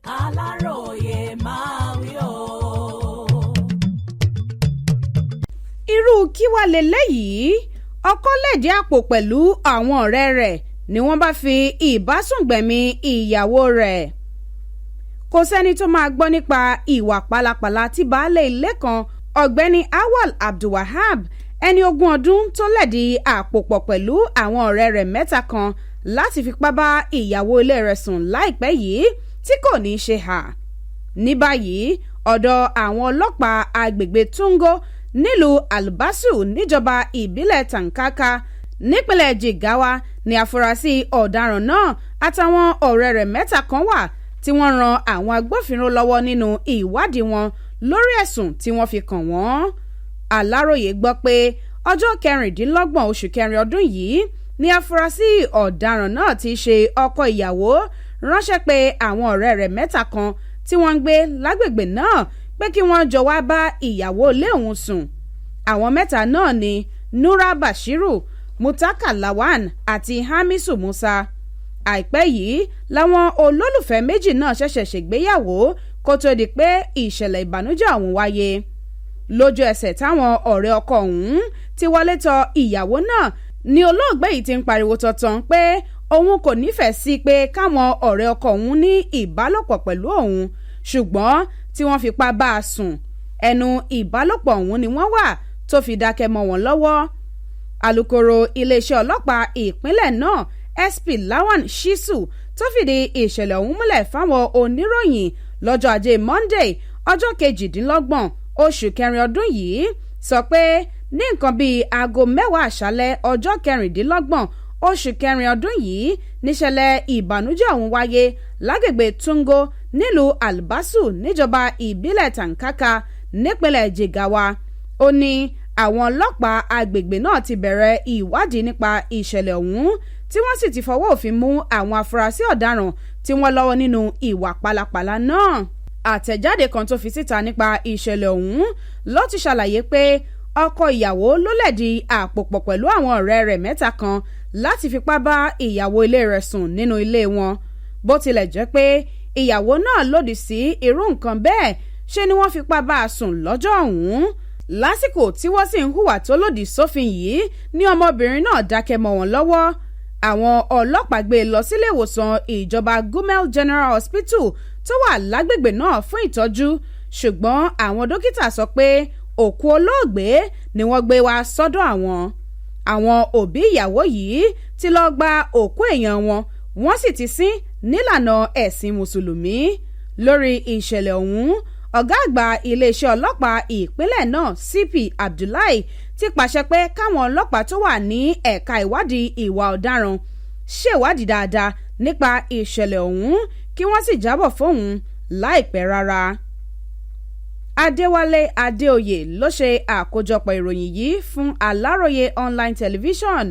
Aláròyé máa wí o. Irú kí wá leléyìí? Ọkọ lẹ̀dí àpò pẹ̀lú àwọn ọ̀rẹ́ rẹ̀ ni wọ́n bá fi ìbásùn gbẹ̀mí ìyàwó rẹ̀. Kò sẹ́ni tó máa gbọ́ nípa ìwà pálapàla tí baálé ilé kan ọ̀gbẹ́ni Awal Abdulwahab ẹni 20 ọdún tó lẹ̀dí àpò pọ̀ pẹ̀lú àwọn ọ̀rẹ́ rẹ̀ 3 kan láti fipá bá ìyàwó ilé rẹ̀ sùn láìpẹ́ yìí tí kò ní í ṣe hà. Ní báyìí ọ̀dọ̀ àwọn ọlọ́pàá agbègbè Tungo nílùú Albasu níjọba ìbílẹ̀ Tankaka nípínlẹ̀ Jigawa ni àfúrásì ọ̀daràn náà àtàwọn ọ̀rẹ́ rẹ̀ 3 kan wà tí wọ́n ran àwọn agbófinró lọ́wọ́ nínú ìwádìí wọn lórí ẹ̀sùn tí wọ́n fi kàn wọ́n. Aláròyé gbọ́ pé ọjọ́ 26 oṣù kẹrin ọdún yìí ni àfúrásì ọ̀daràn náà ti ṣe ọkọ ìyàwó ránṣẹ́ pé àwọn ọ̀rẹ́ rẹ̀ 3 kan tí wọ́n ń gbé lágbègbè náà pé kí wọ́n jọ wá bá ìyàwó ilé òun sùn. Àwọn 3 náà ni Nura Bashiru, Mutaka Lawan àti Hamisu Musa. Àìpẹ́ yìí làwọn olólùfẹ́ méjì náà ṣẹ̀ṣẹ̀ ṣègbéyàwó kó tó di pé ìṣẹ̀lẹ̀ ìbànújẹ́ ọ̀hún wáyé. Lójú ẹsẹ̀ táwọn ọ̀rẹ́ ọkọ ọ̀hún ti wọlé tọ̀ ìyàwó náà ni olóògbé yìí ti ń pariwo tọ̀tàn pé òun kò nífẹ̀ẹ́ sí pé káwọn ọ̀rẹ́ ọkọ òun ní ìbálòpọ̀ pẹ̀lú òun, ṣùgbọ́n tí wọ́n fipá bá a sùn ẹnu ìbálòpọ̀ ọ̀hún ni wọ́n wà tó fi dákẹ́ mọ́ wọn lọ́wọ́. Alukoro iléeṣẹ́ ọlọ́pàá ìpínlẹ̀ náà SP Lawan Shisu tó fìdí ìṣẹ̀lẹ̀ ọ̀hún múlẹ̀ fáwọn oníròyìn lọ́jọ́ Ajé Monday ọjọ́ 28 oṣù kẹrin ọdún yìí sọ pé ní nǹkan bíi aago 10 àṣálẹ́ ọjọ́ 26 oṣù kẹrin ọdún yìí níṣẹ̀lẹ̀ ìbànújẹ́ ọ̀hún wáyé lágbègbè Tungo nílùú Albasu níjọba ìbílẹ̀ Tankaka nípínlẹ̀ Jigawa. Ó ní àwọn ọlọ́pàá agbègbè náà ti bẹ̀rẹ̀ ìwádìí nípa ìṣẹ̀lẹ̀ ọ̀hún tí wọ́n sì ti fọwọ́ òfin mú àwọn afurasí ọ̀daràn tí wọ́n lọ́wọ́ nínú ìwà pálapàla náà. Àtẹ̀jáde kan tó fi síta nípa ìṣẹ̀lẹ̀ ọ̀hún ló ti ṣàlàyé pé ọkọ ìyàwó ló lẹ̀dí àpò pọ̀ pẹ̀lú àwọn ọ̀rẹ́ rẹ̀ 3 kan láti fipá bá ìyàwó ilé rẹ̀ sùn nínú ilé wọn. Bó tilẹ̀ jẹ́ pé ìyàwó náà lòdì sí irú nǹkan bẹ́ẹ̀, ṣe ni wọ́n fipá bá a sùn lọ́jọ́ ọ̀hún. Lásìkò tí wọ́n sì ń hùwà tó lòdì sófin yìí ni ọmọbìnrin náà dákẹ́ mọ́ wọn lọ́wọ́. Àwọn ọlọ́pàá gbé e lọ sílé ìwòsàn ìjọba Gumel General Hospital tó wà lágbègbè náà fún ìtọ́jú, ṣùgbọ́n àwọn dókítà sọ pé òkú olóògbé ni wọ́n gbé wá sọ́dọ̀ àwọn. Àwọn òbí ìyàwó yìí ti lọ gba òkú èèyàn wọn, wọ́n sì ti sin nílànà ẹ̀sìn mùsùlùmí. Lórí ìṣẹ̀lẹ̀ ọ̀hún, ọ̀gá àgbà iléeṣẹ́ ọlọ́pàá ìpínlẹ̀ náà CP Abdullahi ti pàṣẹ pé káwọn ọlọ́pàá tó wà ní ẹ̀ka ìwádìí ìwà ọ̀daràn ṣèwádìí dáadáa nípa ìṣẹ̀lẹ̀ ọ̀hún kí wọ́n sì jábọ̀ fóun láìpẹ́ rárá. Adéwálé Adéoyè ló ṣe àkójọpọ̀ ìròyìn yìí fún Aláròyé online television.